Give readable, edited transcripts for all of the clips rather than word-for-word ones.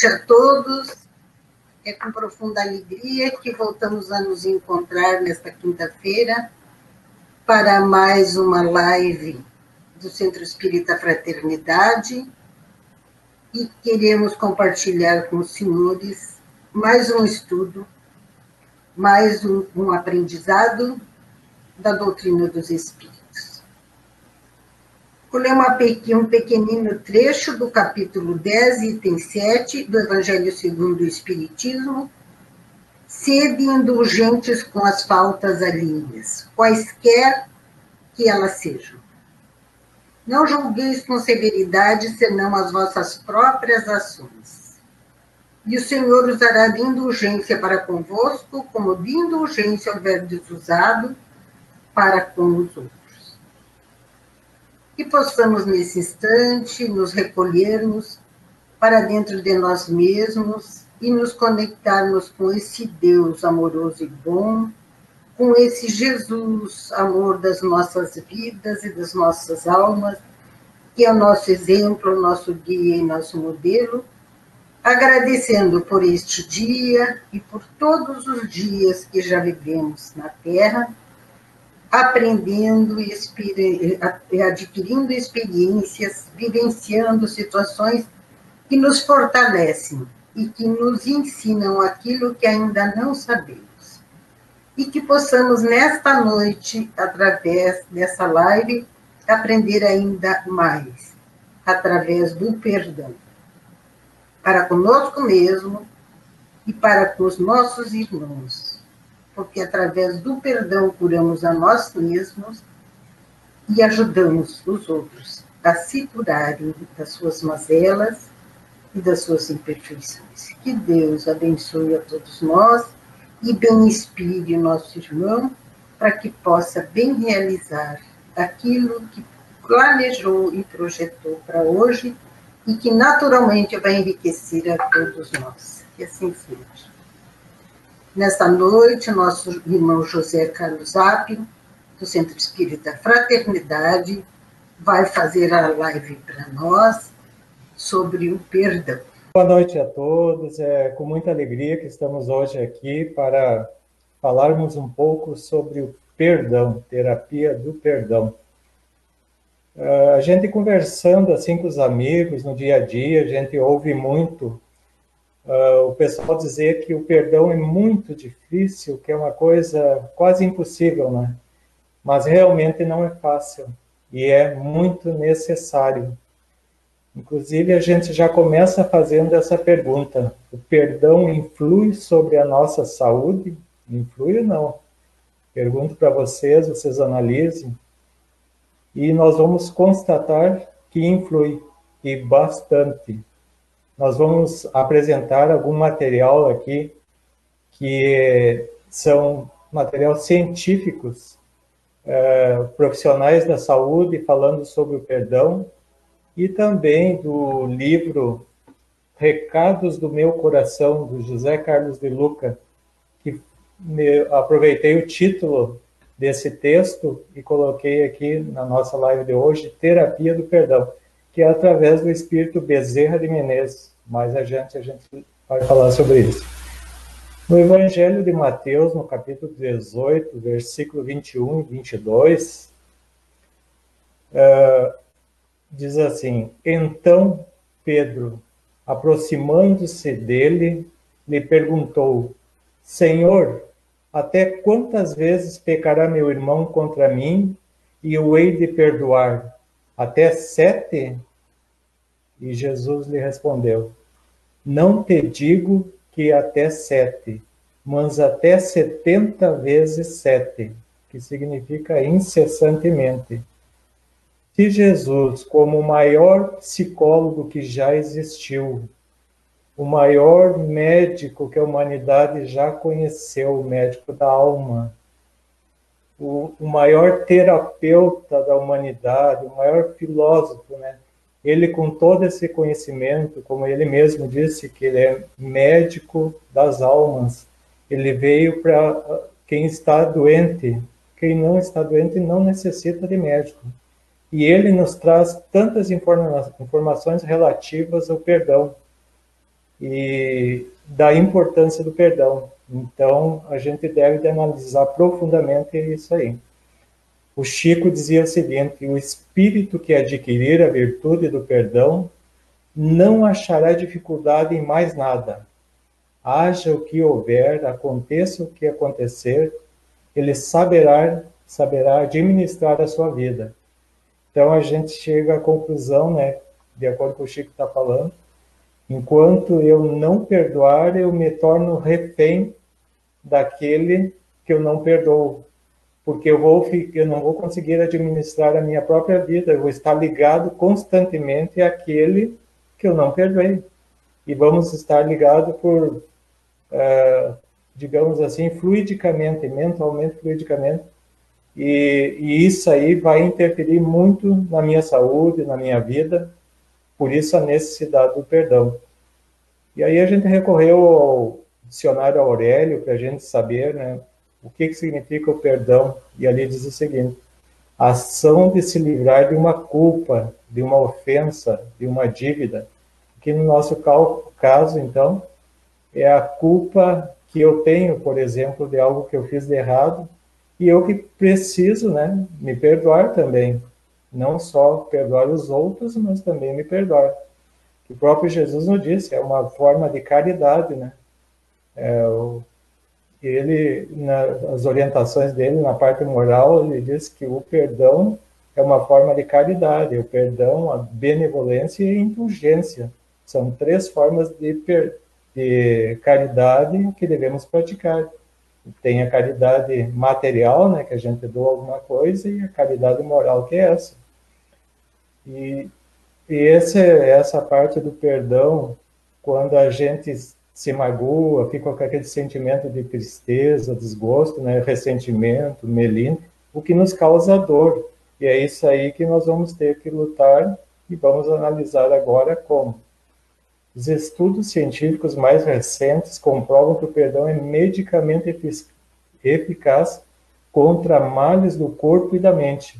A todos, é com profunda alegria que voltamos a nos encontrar nesta quinta-feira para mais uma live do Centro Espírita Fraternidade e queremos compartilhar com os senhores mais um estudo, mais um aprendizado da doutrina dos Espíritos. Vou ler um pequenino trecho do capítulo 10, item 7, do Evangelho segundo o Espiritismo. Sede indulgentes com as faltas alheias, quaisquer que elas sejam. Não julgueis com severidade, senão as vossas próprias ações. E o Senhor usará de indulgência para convosco, como de indulgência houverdes usado para com os outros. Que possamos, nesse instante, nos recolhermos para dentro de nós mesmos e nos conectarmos com esse Deus amoroso e bom, com esse Jesus, amor das nossas vidas e das nossas almas, que é o nosso exemplo, o nosso guia e nosso modelo, agradecendo por este dia e por todos os dias que já vivemos na Terra, aprendendo, adquirindo experiências, vivenciando situações que nos fortalecem e que nos ensinam aquilo que ainda não sabemos. E que possamos, nesta noite, através dessa live, aprender ainda mais, através do perdão, para conosco mesmo e para com os nossos irmãos. Porque através do perdão curamos a nós mesmos e ajudamos os outros a se curarem das suas mazelas e das suas imperfeições. Que Deus abençoe a todos nós e bem inspire o nosso irmão para que possa bem realizar aquilo que planejou e projetou para hoje e que naturalmente vai enriquecer a todos nós. Que assim seja. Nesta noite, nosso irmão José Carlos Apio, do Centro Espírita Fraternidade, vai fazer a live para nós sobre o perdão. Boa noite a todos. É com muita alegria que estamos hoje aqui para falarmos um pouco sobre o perdão, terapia do perdão. A gente conversando assim com os amigos no dia a dia, a gente ouve muito o pessoal dizer que o perdão é muito difícil, que é uma coisa quase impossível, né? Mas realmente não é fácil e é muito necessário. Inclusive, a gente já começa fazendo essa pergunta: o perdão influi sobre a nossa saúde? Influi ou não? Pergunto para vocês, vocês analisem. E nós vamos constatar que influi, e bastante. Nós vamos apresentar algum material aqui, que são materiais científicos, profissionais da saúde falando sobre o perdão, e também do livro Recados do Meu Coração, do José Carlos de Luca, que aproveitei o título desse texto e coloquei aqui na nossa live de hoje, Terapia do Perdão, que é através do espírito Bezerra de Menezes. Mais adiante a gente vai falar sobre isso. No Evangelho de Mateus, no capítulo 18, versículo 21 e 22, diz assim: Então Pedro, aproximando-se dele, lhe perguntou: Senhor, até quantas vezes pecará meu irmão contra mim e o hei de perdoar? Até 7? E Jesus lhe respondeu: Não te digo que até 7, mas até 70 vezes 7, que significa incessantemente. Se Jesus, como o maior psicólogo que já existiu, o maior médico que a humanidade já conheceu, o médico da alma, o maior terapeuta da humanidade, o maior filósofo, né? Ele, com todo esse conhecimento, como ele mesmo disse, que ele é médico das almas, ele veio para quem está doente. Quem não está doente não necessita de médico. E ele nos traz tantas informações relativas ao perdão. e da importância do perdão. Então, a gente deve analisar profundamente isso aí. O Chico dizia o seguinte: o espírito que adquirir a virtude do perdão não achará dificuldade em mais nada. Haja o que houver, aconteça o que acontecer, ele saberá administrar a sua vida. Então a gente chega à conclusão, né, de acordo com o Chico está falando, enquanto eu não perdoar, eu me torno refém daquele que eu não perdoo, porque eu não vou conseguir administrar a minha própria vida, eu vou estar ligado constantemente àquele que eu não perdoei. E vamos estar ligados por, digamos assim, fluidicamente, mentalmente, fluidicamente, e isso aí vai interferir muito na minha saúde, na minha vida, por isso a necessidade do perdão. E aí a gente recorreu ao dicionário Aurélio para a gente saber, né, o que significa o perdão. E ali diz o seguinte: a ação de se livrar de uma culpa, de uma ofensa, de uma dívida, que no nosso caso, então, é a culpa que eu tenho, por exemplo, de algo que eu fiz de errado, e eu que preciso, né, me perdoar também. Não só perdoar os outros, mas também me perdoar. O próprio Jesus nos disse, é uma forma de caridade, né? Ele, nas orientações dele, na parte moral, ele diz que o perdão é uma forma de caridade. O perdão, a benevolência e a indulgência. São 3 formas de caridade que devemos praticar. Tem a caridade material, né, que a gente doa alguma coisa, e a caridade moral, que é essa. E essa parte do perdão, quando a gente se magoa, fica com aquele sentimento de tristeza, desgosto, né, ressentimento, melindre, o que nos causa dor. E é isso aí que nós vamos ter que lutar, e vamos analisar agora como. Os estudos científicos mais recentes comprovam que o perdão é medicamente eficaz contra males do corpo e da mente.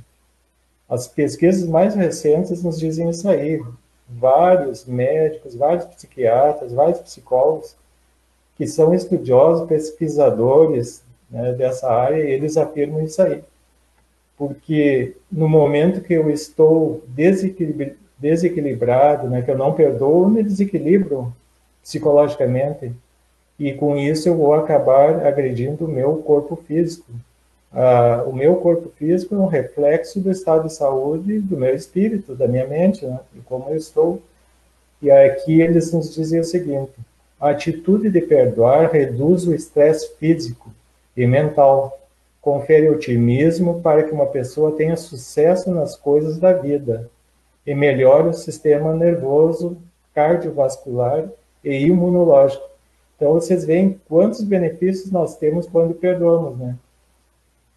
As pesquisas mais recentes nos dizem isso aí. Vários médicos, vários psiquiatras, vários psicólogos que são estudiosos, pesquisadores, né, dessa área, eles afirmam isso aí. Porque no momento que eu estou desequilibrado, né, que eu não perdoo, eu me desequilibro psicologicamente, e com isso eu vou acabar agredindo o meu corpo físico. O meu corpo físico é um reflexo do estado de saúde do meu espírito, da minha mente, né, e como eu estou. E aqui eles nos dizem o seguinte: a atitude de perdoar reduz o estresse físico e mental, confere otimismo para que uma pessoa tenha sucesso nas coisas da vida e melhora o sistema nervoso, cardiovascular e imunológico. Então, vocês veem quantos benefícios nós temos quando perdoamos, né?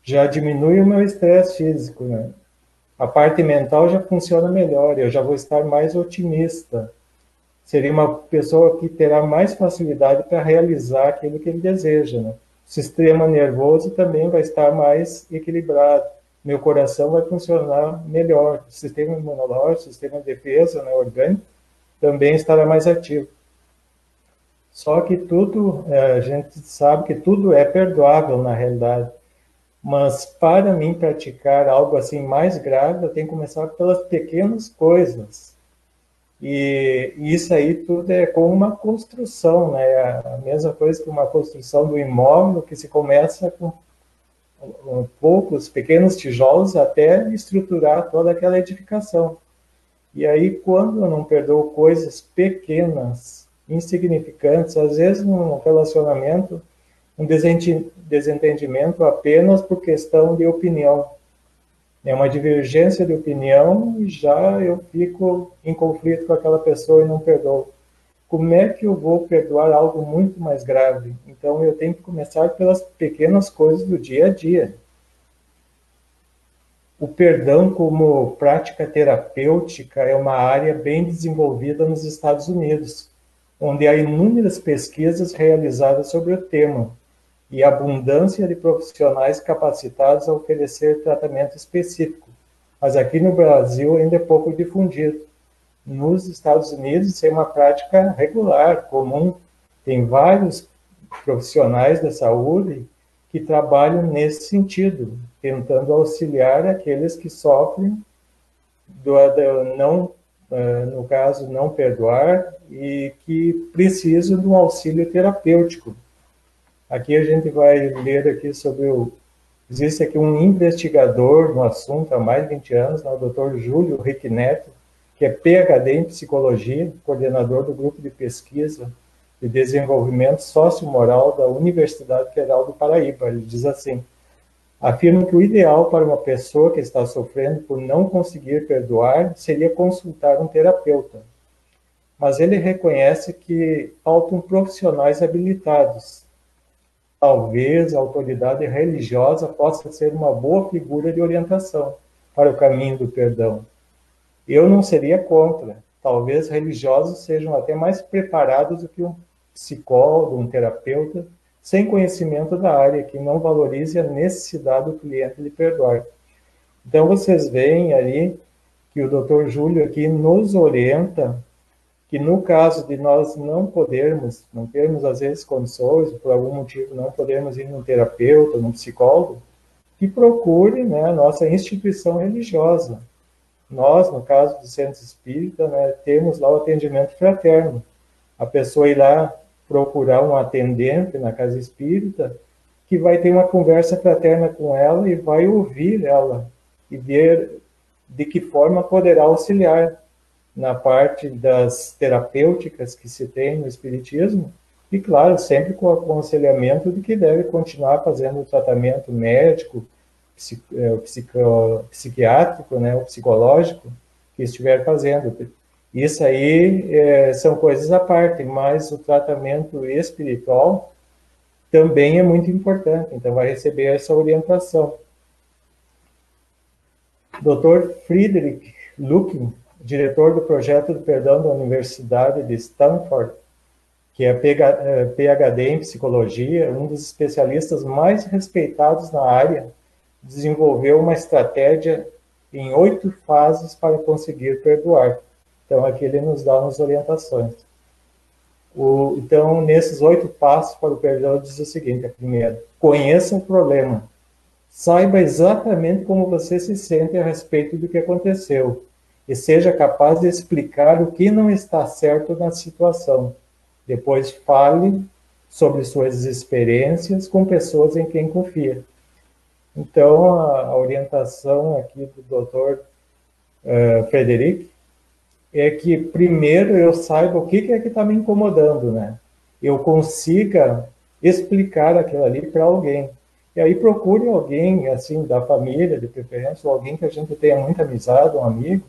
Já diminui o meu estresse físico, né? A parte mental já funciona melhor, eu já vou estar mais otimista. Seria uma pessoa que terá mais facilidade para realizar aquilo que ele deseja, né? O sistema nervoso também vai estar mais equilibrado. Meu coração vai funcionar melhor. O sistema imunológico, o sistema de defesa, né, orgânico, também estará mais ativo. Só que tudo, a gente sabe que tudo é perdoável na realidade. Mas para mim praticar algo assim mais grave, eu tenho que começar pelas pequenas coisas. E isso aí tudo é como uma construção, né? A mesma coisa que uma construção do imóvel, que se começa com poucos pequenos tijolos até estruturar toda aquela edificação. E aí, quando eu não perdoo coisas pequenas, insignificantes, às vezes num relacionamento, um desentendimento apenas por questão de opinião. É uma divergência de opinião e já eu fico em conflito com aquela pessoa e não perdoo. Como é que eu vou perdoar algo muito mais grave? Então eu tenho que começar pelas pequenas coisas do dia a dia. O perdão como prática terapêutica é uma área bem desenvolvida nos Estados Unidos, onde há inúmeras pesquisas realizadas sobre o tema e abundância de profissionais capacitados a oferecer tratamento específico. Mas aqui no Brasil ainda é pouco difundido. nos Estados Unidos isso é uma prática regular, comum. Tem vários profissionais da saúde que trabalham nesse sentido, tentando auxiliar aqueles que sofrem não, no caso, não perdoar e que precisam de um auxílio terapêutico. Aqui a gente vai ler aqui sobre existe aqui um investigador no assunto há mais de 20 anos, o Dr. Júlio Rick Neto, que é PhD em psicologia, coordenador do grupo de pesquisa de desenvolvimento sociomoral da Universidade Federal do Paraíba. Ele diz assim: afirma que o ideal para uma pessoa que está sofrendo por não conseguir perdoar seria consultar um terapeuta. Mas ele reconhece que faltam profissionais habilitados. Talvez a autoridade religiosa possa ser uma boa figura de orientação para o caminho do perdão. Eu não seria contra. Talvez religiosos sejam até mais preparados do que um psicólogo, um terapeuta, sem conhecimento da área, que não valorize a necessidade do cliente de perdoar. Então, vocês veem ali que o Dr. Júlio aqui nos orienta que no caso de nós não termos às vezes condições, por algum motivo não podermos ir num terapeuta, num psicólogo, que procure, né, a nossa instituição religiosa. Nós, no caso do Centro Espírita, né, temos lá o atendimento fraterno. A pessoa ir lá procurar um atendente na casa espírita que vai ter uma conversa fraterna com ela e vai ouvir ela e ver de que forma poderá auxiliar na parte das terapêuticas que se tem no Espiritismo, e claro, sempre com o aconselhamento de que deve continuar fazendo o tratamento médico, psiquiátrico, né, ou psicológico, que estiver fazendo. Isso aí são coisas à parte, mas o tratamento espiritual também é muito importante, então vai receber essa orientação. Dr. Friedrich Lucking, diretor do projeto do perdão da Universidade de Stanford, que é PhD em psicologia, um dos especialistas mais respeitados na área, desenvolveu uma estratégia em 8 fases para conseguir perdoar. Então, aqui ele nos dá umas orientações. Então, nesses 8 passos para o perdão, diz o seguinte: a primeira, conheça o problema. Saiba exatamente como você se sente a respeito do que aconteceu e seja capaz de explicar o que não está certo na situação. Depois fale sobre suas experiências com pessoas em quem confia. Então, a orientação aqui do Dr. Frederic é que primeiro eu saiba o que é que está me incomodando, né? Eu consiga explicar aquilo ali para alguém. E aí procure alguém, assim, da família, de preferência, ou alguém que a gente tenha muita amizade, um amigo,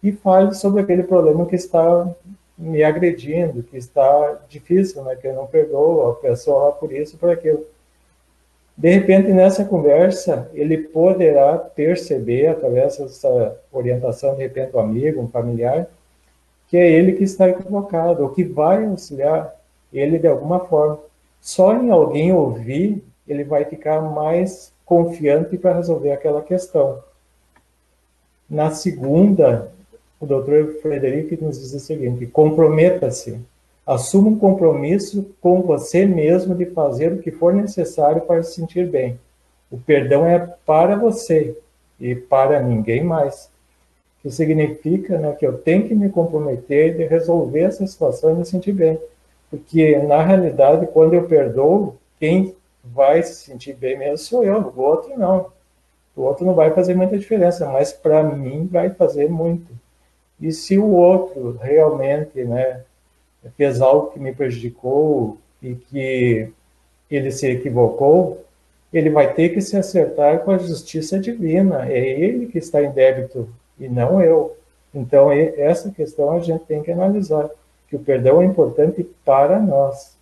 e fale sobre aquele problema que está me agredindo, que está difícil, né? Que eu não perdoo a pessoa por isso, por aquilo. De repente, nessa conversa, ele poderá perceber, através dessa orientação, de repente, um amigo, um familiar, que é ele que está equivocado, ou que vai auxiliar ele de alguma forma. Só em alguém ouvir, ele vai ficar mais confiante para resolver aquela questão. Na segunda, o Dr. Frederic nos diz o seguinte: comprometa-se. Assuma um compromisso com você mesmo de fazer o que for necessário para se sentir bem. O perdão é para você e para ninguém mais. Que significa, né, que eu tenho que me comprometer de resolver essa situação e me sentir bem. Porque, na realidade, quando eu perdoo, quem vai se sentir bem mesmo sou eu, o outro não. O outro não vai fazer muita diferença, mas para mim vai fazer muito. E se o outro realmente, né, fez algo que me prejudicou e que ele se equivocou, ele vai ter que se acertar com a justiça divina. É ele que está em débito e não eu. Então, essa questão a gente tem que analisar, que o perdão é importante para nós.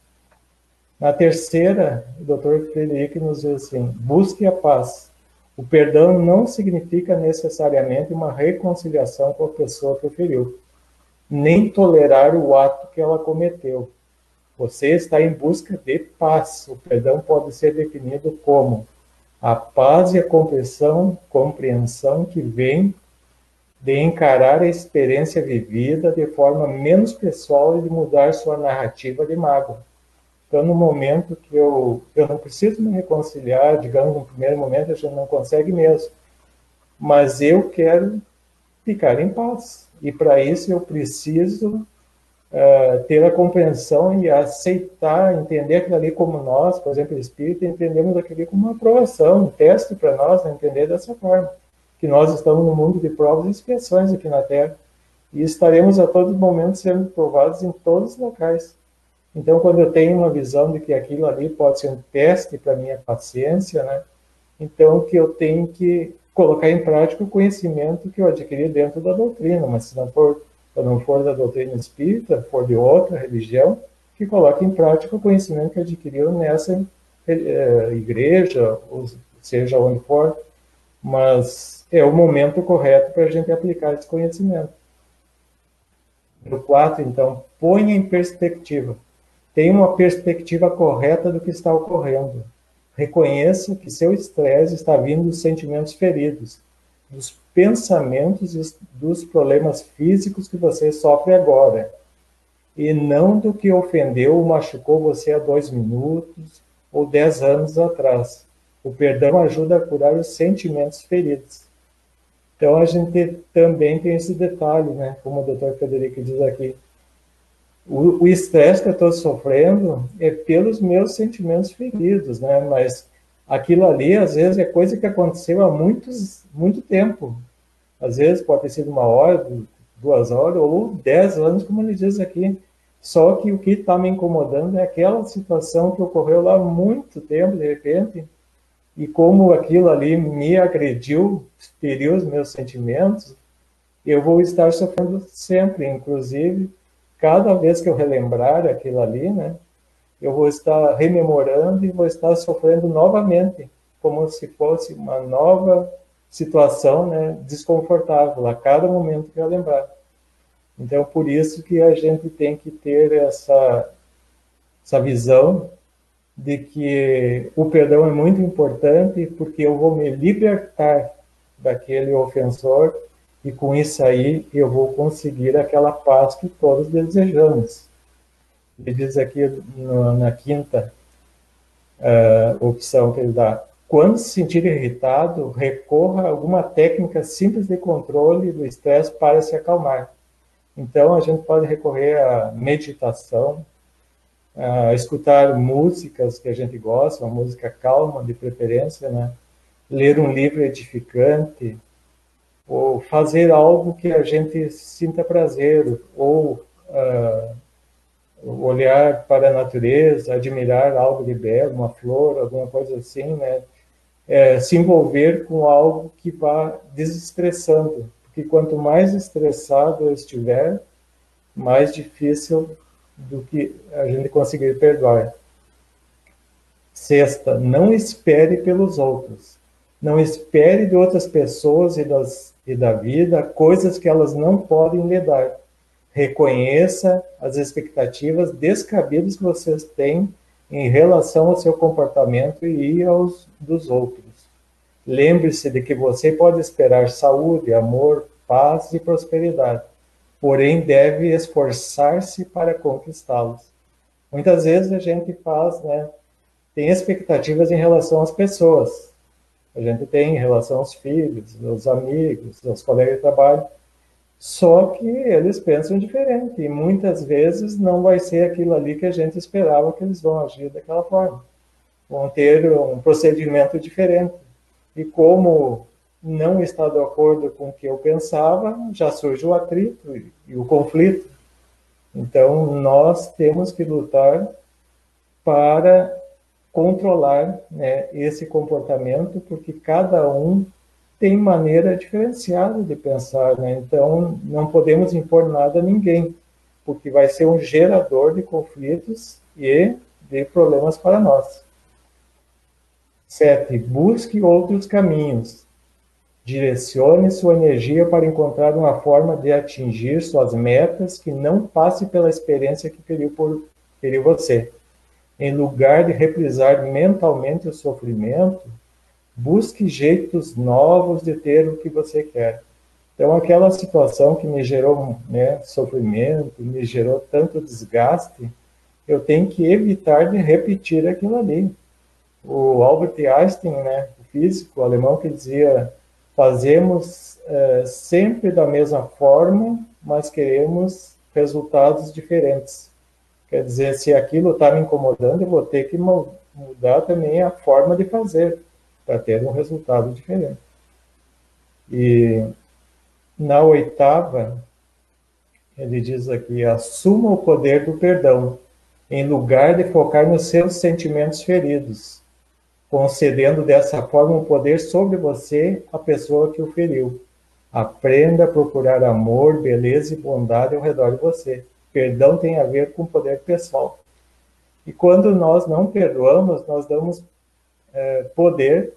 Na terceira, o Dr. Frederic nos diz assim: busque a paz. O perdão não significa necessariamente uma reconciliação com a pessoa que o feriu, nem tolerar o ato que ela cometeu. Você está em busca de paz. O perdão pode ser definido como a paz e a compreensão que vem de encarar a experiência vivida de forma menos pessoal e de mudar sua narrativa de mágoa. Então, no momento que eu não preciso me reconciliar, digamos, no primeiro momento a gente não consegue mesmo, mas eu quero ficar em paz. E para isso eu preciso ter a compreensão e aceitar, entender aquilo ali como nós, por exemplo, espírita, entendemos aquilo ali como uma aprovação, um teste para nós, né, entender dessa forma, que nós estamos no mundo de provas e expiações aqui na Terra, e estaremos a todo momento sendo provados em todos os locais. Então, quando eu tenho uma visão de que aquilo ali pode ser um teste para a minha paciência, né, então que eu tenho que colocar em prática o conhecimento que eu adquiri dentro da doutrina, mas se não for da doutrina espírita, for de outra religião, que coloque em prática o conhecimento que adquiriu nessa igreja, ou seja onde for, mas é o momento correto para a gente aplicar esse conhecimento. No 4, então, ponha em perspectiva. Tenha uma perspectiva correta do que está ocorrendo. Reconheça que seu estresse está vindo dos sentimentos feridos, dos pensamentos e dos problemas físicos que você sofre agora, e não do que ofendeu ou machucou você há 2 minutos ou 10 anos atrás. O perdão ajuda a curar os sentimentos feridos. Então, a gente também tem esse detalhe, né? Como o Dr. Frederico diz aqui, o estresse que eu estou sofrendo é pelos meus sentimentos feridos, né? Mas aquilo ali, às vezes, é coisa que aconteceu há muito tempo. Às vezes pode ter sido 1 hora, 2 horas, ou 10 anos, como ele diz aqui. Só que o que está me incomodando é aquela situação que ocorreu lá há muito tempo, de repente, e como aquilo ali me agrediu, feriu os meus sentimentos, eu vou estar sofrendo sempre, inclusive, cada vez que eu relembrar aquilo ali, né, eu vou estar rememorando e vou estar sofrendo novamente, como se fosse uma nova situação, né, desconfortável, a cada momento que eu lembrar. Então, por isso que a gente tem que ter essa visão de que o perdão é muito importante, porque eu vou me libertar daquele ofensor e com isso aí eu vou conseguir aquela paz que todos desejamos. Ele diz aqui na 5ª opção que ele dá: quando se sentir irritado, recorra a alguma técnica simples de controle do estresse para se acalmar. Então, a gente pode recorrer à meditação, a escutar músicas que a gente gosta, uma música calma, de preferência, né? Ler um livro edificante, ou fazer algo que a gente sinta prazer, ou olhar para a natureza, admirar algo de belo, uma flor, alguma coisa assim, né? Se envolver com algo que vá desestressando, porque quanto mais estressado eu estiver, mais difícil do que a gente conseguir perdoar. 6ª, não espere pelos outros. Não espere de outras pessoas e da vida coisas que elas não podem lhe dar. Reconheça as expectativas descabidas que vocês têm em relação ao seu comportamento e aos dos outros. Lembre-se de que você pode esperar saúde, amor, paz e prosperidade, porém deve esforçar-se para conquistá-los. Muitas vezes a gente tem expectativas em relação às pessoas. A gente tem em relação aos filhos, aos amigos, aos colegas de trabalho, só que eles pensam diferente, e muitas vezes não vai ser aquilo ali que a gente esperava que eles vão agir daquela forma. Vão ter um procedimento diferente. E como não está de acordo com o que eu pensava, já surge o atrito e o conflito. Então, nós temos que lutar para controlar, né, esse comportamento, porque cada um tem maneira diferenciada de pensar, né? Então, não podemos impor nada a ninguém, porque vai ser um gerador de conflitos e de problemas para nós. 7. Busque outros caminhos. Direcione sua energia para encontrar uma forma de atingir suas metas que não passe pela experiência que feriu você. Em lugar de reprisar mentalmente o sofrimento, busque jeitos novos de ter o que você quer. Então, aquela situação que me gerou, né, sofrimento, me gerou tanto desgaste, eu tenho que evitar de repetir aquilo ali. O Albert Einstein, né, o físico alemão, que dizia: fazemos sempre da mesma forma, mas queremos resultados diferentes. Quer dizer, se aquilo está me incomodando, eu vou ter que mudar também a forma de fazer, para ter um resultado diferente. E na oitava, ele diz aqui: assuma o poder do perdão, em lugar de focar nos seus sentimentos feridos, concedendo dessa forma um poder sobre você, a pessoa que o feriu. Aprenda a procurar amor, beleza e bondade ao redor de você. Perdão tem a ver com poder pessoal. E quando nós não perdoamos, nós damos poder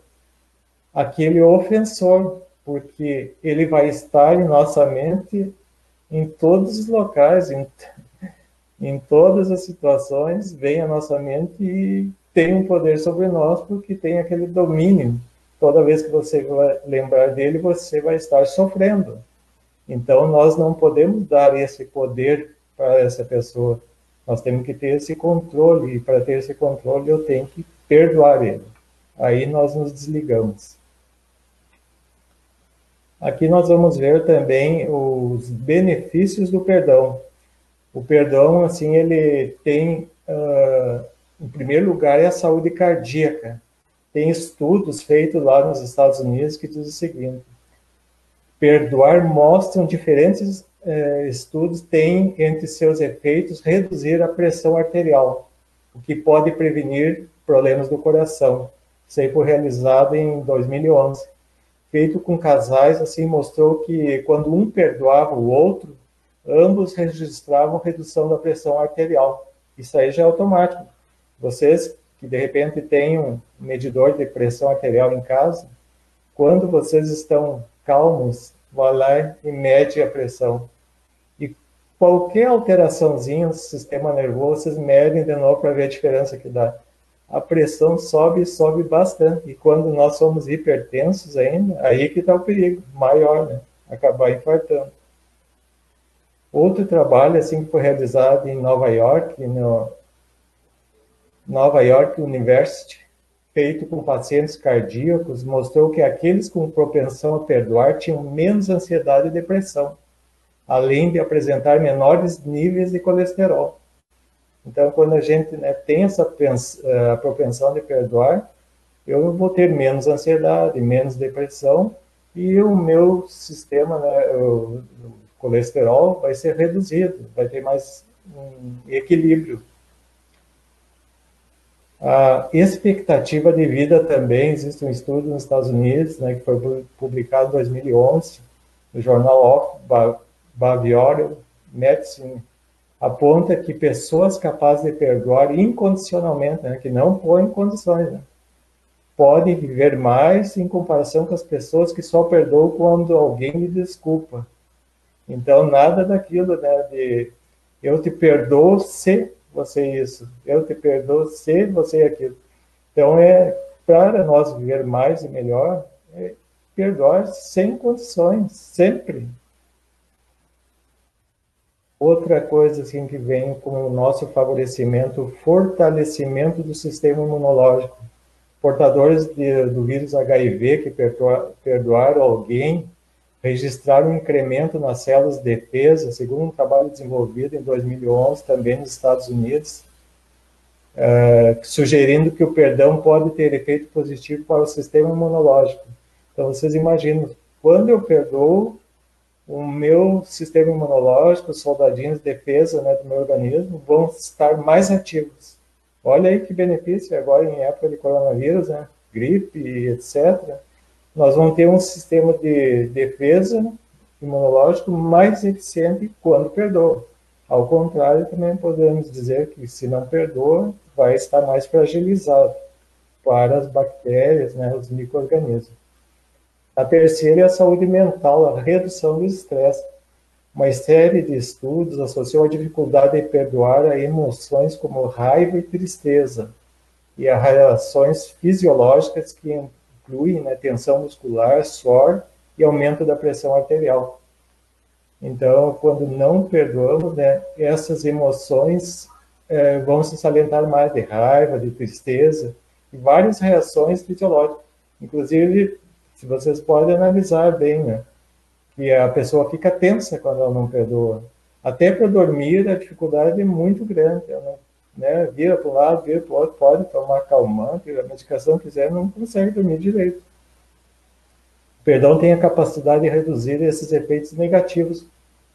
àquele ofensor, porque ele vai estar em nossa mente em todos os locais, em todas as situações, vem à nossa mente e tem um poder sobre nós, porque tem aquele domínio. Toda vez que você vai lembrar dele, você vai estar sofrendo. Então, nós não podemos dar esse poder para essa pessoa. Nós temos que ter esse controle, e para ter esse controle, eu tenho que perdoar ele. Aí nós nos desligamos. Aqui nós vamos ver também os benefícios do perdão. O perdão, assim, ele tem, em primeiro lugar, é a saúde cardíaca. Tem estudos feitos lá nos Estados Unidos que diz o seguinte: perdoar mostram diferentes estudos têm entre seus efeitos reduzir a pressão arterial, o que pode prevenir problemas do coração. Isso aí foi realizado em 2011. Feito com casais, assim, mostrou que quando um perdoava o outro, ambos registravam redução da pressão arterial. Isso aí já é automático. Vocês que de repente têm um medidor de pressão arterial em casa, quando vocês estão calmos, vá lá e mede a pressão. E qualquer alteraçãozinha no sistema nervoso, vocês medem de novo para ver a diferença que dá. A pressão sobe e sobe bastante. E quando nós somos hipertensos ainda, aí que está o perigo maior, né? Acabar infartando. Outro trabalho assim que foi realizado em Nova York, no Nova York University, feito com pacientes cardíacos, mostrou que aqueles com propensão a perdoar tinham menos ansiedade e depressão, além de apresentar menores níveis de colesterol. Então, quando a gente, né, tem essa propensão de perdoar, eu vou ter menos ansiedade, menos depressão, e o meu sistema, né, o colesterol vai ser reduzido, vai ter mais um equilíbrio. A expectativa de vida também, existe um estudo nos Estados Unidos, né, que foi publicado em 2011, no jornal of Behavioral Medicine, aponta que pessoas capazes de perdoar incondicionalmente, né, que não põem condições, né, podem viver mais em comparação com as pessoas que só perdoam quando alguém lhe desculpa. Então, nada daquilo, né, de eu te perdoo se você isso, eu te perdoo se você aquilo. Então, para nós viver mais e melhor, perdoar sem condições, sempre. Outra coisa assim, que vem com o nosso favorecimento, o fortalecimento do sistema imunológico. Portadores do vírus HIV que perdoaram alguém registraram um incremento nas células de defesa, segundo um trabalho desenvolvido em 2011, também nos Estados Unidos, sugerindo que o perdão pode ter efeito positivo para o sistema imunológico. Então, vocês imaginam, quando eu perdoo, o meu sistema imunológico, os soldadinhos de defesa, né, do meu organismo, vão estar mais ativos. Olha aí que benefício, agora em época de coronavírus, né, gripe, etc., nós vamos ter um sistema de defesa imunológico mais eficiente quando perdoa. Ao contrário, também podemos dizer que se não perdoa, vai estar mais fragilizado para as bactérias, né, os micro-organismos. A terceira é a saúde mental, a redução do estresse. Uma série de estudos associou a dificuldade de perdoar a emoções como raiva e tristeza, e a reações fisiológicas que incluem, né, tensão muscular, suor e aumento da pressão arterial. Então, quando não perdoamos, né, essas emoções vão se salientar mais, de raiva, de tristeza, e várias reações fisiológicas. Inclusive, se vocês podem analisar bem, né, que a pessoa fica tensa quando ela não perdoa. Até para dormir, a dificuldade é muito grande. Ela, né, vira para um lado, vira para o outro, pode tomar calmante, a medicação que quiser, não consegue dormir direito. O perdão tem a capacidade de reduzir esses efeitos negativos,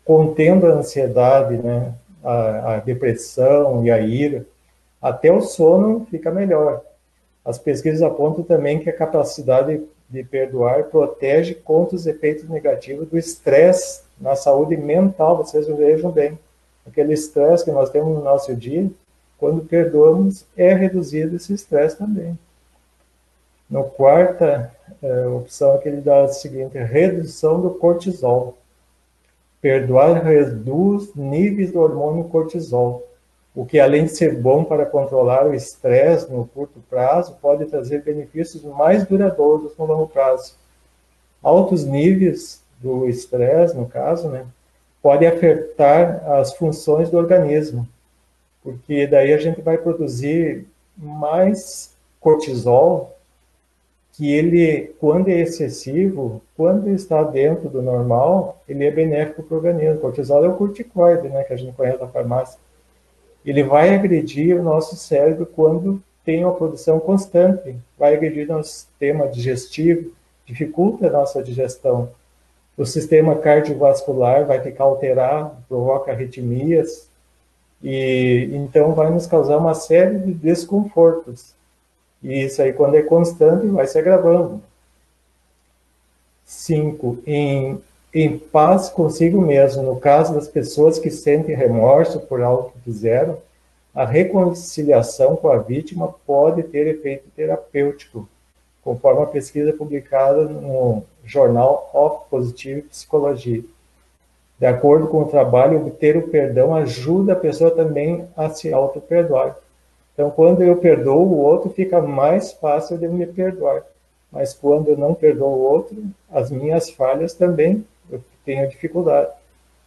contendo a ansiedade, né, a depressão e a ira. Até o sono fica melhor. As pesquisas apontam também que a capacidade de perdoar protege contra os efeitos negativos do estresse na saúde mental. Vocês vejam bem, aquele estresse que nós temos no nosso dia, quando perdoamos, é reduzido esse estresse também. No quarta opção aqui ele dá a seguinte: redução do cortisol. Perdoar reduz níveis do hormônio cortisol, o que, além de ser bom para controlar o estresse no curto prazo, pode trazer benefícios mais duradouros no longo prazo. Altos níveis do estresse, no caso, né, pode afetar as funções do organismo, porque daí a gente vai produzir mais cortisol, que ele, quando é excessivo, quando está dentro do normal, ele é benéfico para o organismo. O cortisol é o corticoide, né, que a gente conhece da farmácia. Ele vai agredir o nosso cérebro quando tem uma produção constante, vai agredir nosso sistema digestivo, dificulta a nossa digestão. O sistema cardiovascular vai ficar alterado, provoca arritmias, e então vai nos causar uma série de desconfortos. E isso aí, quando é constante, vai se agravando. 5. Em paz consigo mesmo. No caso das pessoas que sentem remorso por algo que fizeram, a reconciliação com a vítima pode ter efeito terapêutico, conforme a pesquisa publicada no jornal of Positive Psychology. De acordo com o trabalho, obter o perdão ajuda a pessoa também a se auto-perdoar. Então, quando eu perdoo o outro, fica mais fácil de me perdoar. Mas quando eu não perdoo o outro, as minhas falhas também, eu tenho dificuldade.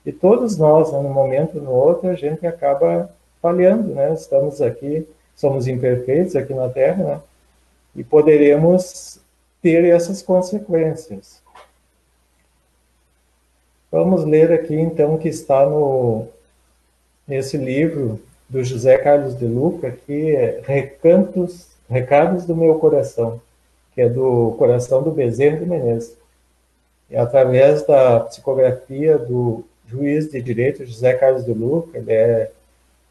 E todos nós, né, num momento ou no outro, a gente acaba falhando, né? Estamos aqui, somos imperfeitos aqui na Terra, né? E poderemos ter essas consequências. Vamos ler aqui, então, o que está nesse livro do José Carlos de Luca, que é Recados do Meu Coração, que é do Coração do Bezerra de Menezes. E através da psicografia do juiz de direito José Carlos de Luca, ele é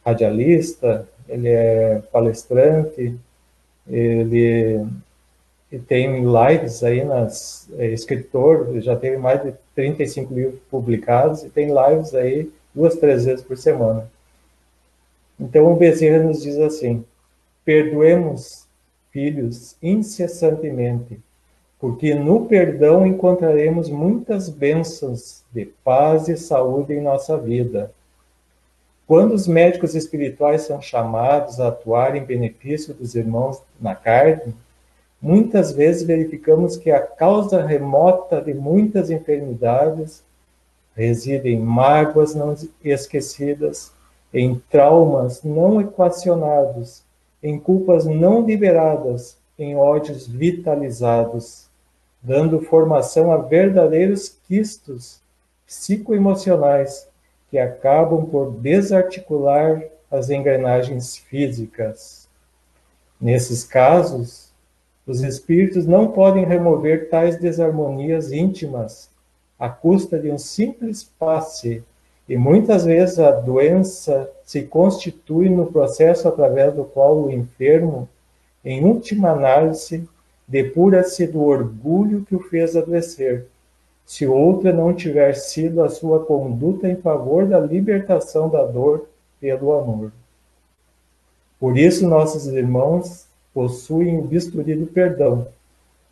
radialista, ele é palestrante, ele tem lives aí escritor, ele já teve mais de 35 livros publicados e tem lives aí 2, 3 vezes por semana. Então o Bezerra nos diz assim: perdoemos, filhos, incessantemente, porque no perdão encontraremos muitas bênçãos de paz e saúde em nossa vida. Quando os médicos espirituais são chamados a atuar em benefício dos irmãos na carne, muitas vezes verificamos que a causa remota de muitas enfermidades reside em mágoas não esquecidas, em traumas não equacionados, em culpas não liberadas, em ódios vitalizados, dando formação a verdadeiros quistos psicoemocionais que acabam por desarticular as engrenagens físicas. Nesses casos, os espíritos não podem remover tais desarmonias íntimas à custa de um simples passe, e muitas vezes a doença se constitui no processo através do qual o enfermo, em última análise, depura-se do orgulho que o fez adoecer, se outra não tiver sido a sua conduta em favor da libertação da dor pelo amor. Por isso, nossos irmãos possuem o bisturi do perdão,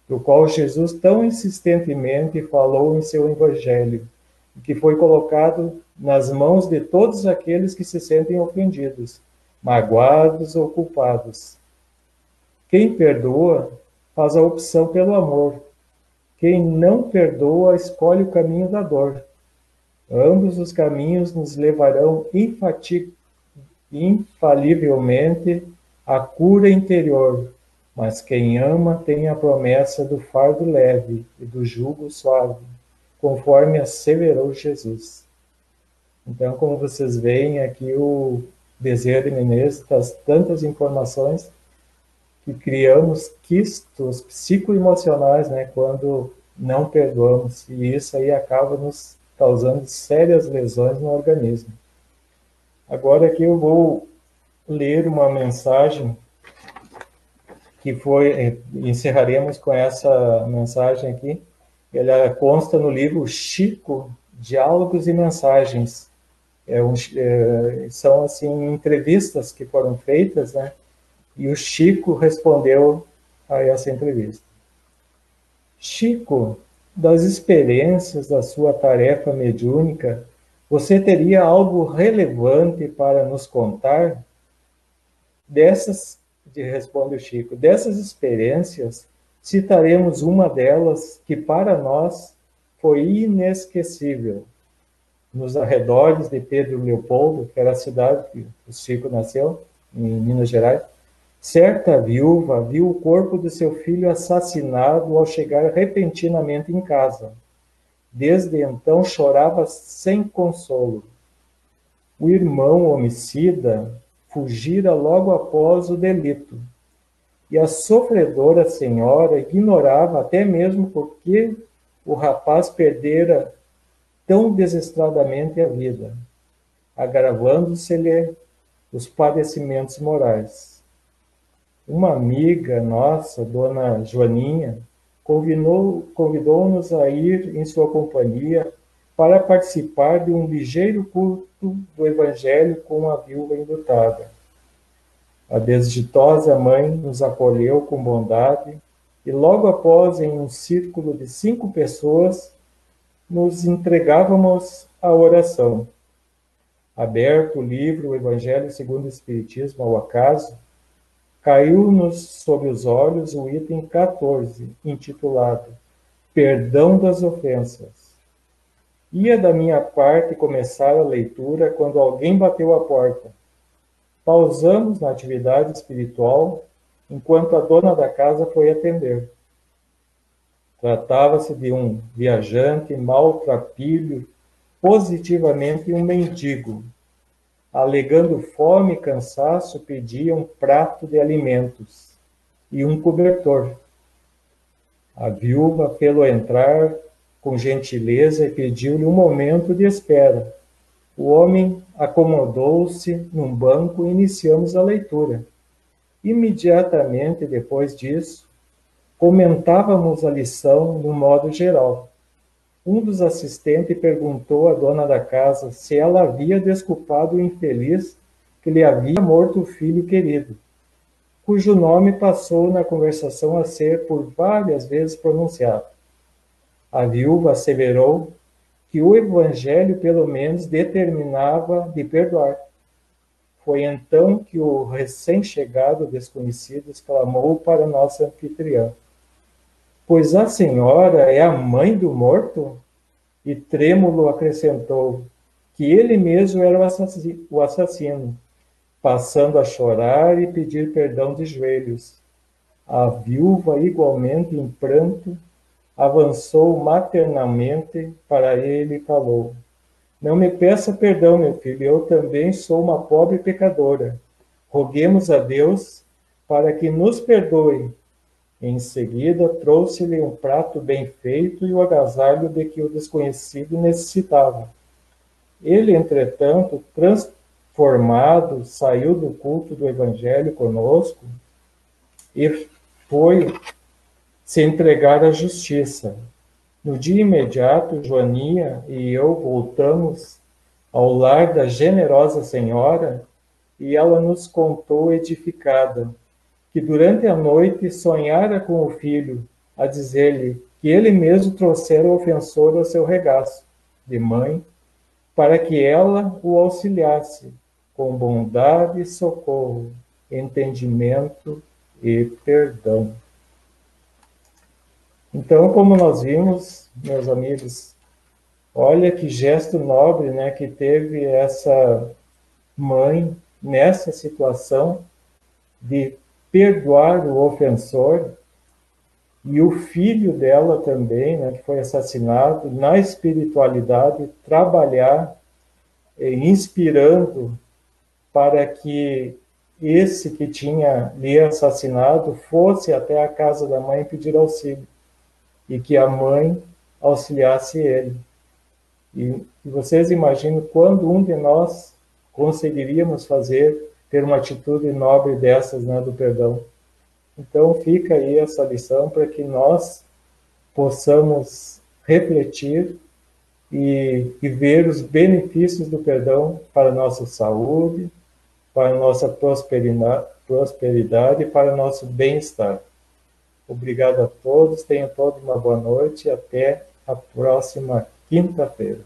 do qual Jesus tão insistentemente falou em seu Evangelho, que foi colocado nas mãos de todos aqueles que se sentem ofendidos, magoados ou culpados. Quem perdoa faz a opção pelo amor. Quem não perdoa escolhe o caminho da dor. Ambos os caminhos nos levarão infalivelmente à cura interior, mas quem ama tem a promessa do fardo leve e do jugo suave, conforme asseverou Jesus. Então, como vocês veem aqui, o Bezerra de Menezes traz tantas informações que criamos quistos psicoemocionais, né, quando não perdoamos, e isso aí acaba nos causando sérias lesões no organismo. Agora aqui eu vou ler uma mensagem que encerraremos com essa mensagem aqui. Ela consta no livro Chico, Diálogos e Mensagens. São assim entrevistas que foram feitas, né? E o Chico respondeu a essa entrevista. Chico, das experiências da sua tarefa mediúnica, você teria algo relevante para nos contar? Responde o Chico, dessas experiências, citaremos uma delas que para nós foi inesquecível. Nos arredores de Pedro Leopoldo, que era a cidade que o Chico nasceu, em Minas Gerais, certa viúva viu o corpo de seu filho assassinado ao chegar repentinamente em casa. Desde então chorava sem consolo. O irmão homicida fugira logo após o delito, e a sofredora senhora ignorava até mesmo por que o rapaz perdera tão desestradamente a vida, agravando-se-lhe os padecimentos morais. Uma amiga nossa, dona Joaninha, convidou-nos a ir em sua companhia para participar de um ligeiro culto do Evangelho com a viúva enlutada. A desditosa mãe nos acolheu com bondade e logo após, em um círculo de 5 pessoas, nos entregávamos à oração. Aberto o livro O Evangelho segundo o Espiritismo ao acaso, caiu-nos sob os olhos o item 14, intitulado Perdão das Ofensas. Ia da minha parte começar a leitura quando alguém bateu a porta. Pausamos na atividade espiritual enquanto a dona da casa foi atender. Tratava-se de um viajante maltrapilho, positivamente um mendigo. Alegando fome e cansaço, pedia um prato de alimentos e um cobertor. A viúva fê-lo entrar com gentileza e pediu-lhe um momento de espera. O homem acomodou-se num banco e iniciamos a leitura. Imediatamente depois disso, comentávamos a lição no modo geral. Um dos assistentes perguntou à dona da casa se ela havia desculpado o infeliz que lhe havia morto o filho querido, cujo nome passou na conversação a ser por várias vezes pronunciado. A viúva asseverou que o Evangelho, pelo menos, determinava de perdoar. Foi então que o recém-chegado desconhecido exclamou para nossa anfitriã: Pois a senhora é a mãe do morto? E trêmulo acrescentou que ele mesmo era o assassino, passando a chorar e pedir perdão de joelhos. A viúva, igualmente em pranto, avançou maternamente para ele e falou: Não me peça perdão, meu filho, eu também sou uma pobre pecadora. Roguemos a Deus para que nos perdoe. Em seguida, trouxe-lhe um prato bem feito e o agasalho de que o desconhecido necessitava. Ele, entretanto, transformado, saiu do culto do Evangelho conosco e foi se entregar à justiça. No dia imediato, Joaninha e eu voltamos ao lar da generosa senhora e ela nos contou edificada que durante a noite sonhara com o filho, a dizer-lhe que ele mesmo trouxera o ofensor ao seu regaço de mãe, para que ela o auxiliasse com bondade, socorro, entendimento e perdão. Então, como nós vimos, meus amigos, olha que gesto nobre, né, que teve essa mãe nessa situação de perdoar o ofensor, e o filho dela também, né, que foi assassinado, na espiritualidade, trabalhar inspirando para que esse que tinha lhe assassinado fosse até a casa da mãe pedir auxílio, e que a mãe auxiliasse ele. E vocês imaginam quando um de nós conseguiríamos ter uma atitude nobre dessas, né, do perdão. Então fica aí essa lição para que nós possamos refletir e ver os benefícios do perdão para a nossa saúde, para a nossa prosperidade e para o nosso bem-estar. Obrigado a todos, tenham todos uma boa noite e até a próxima quinta-feira.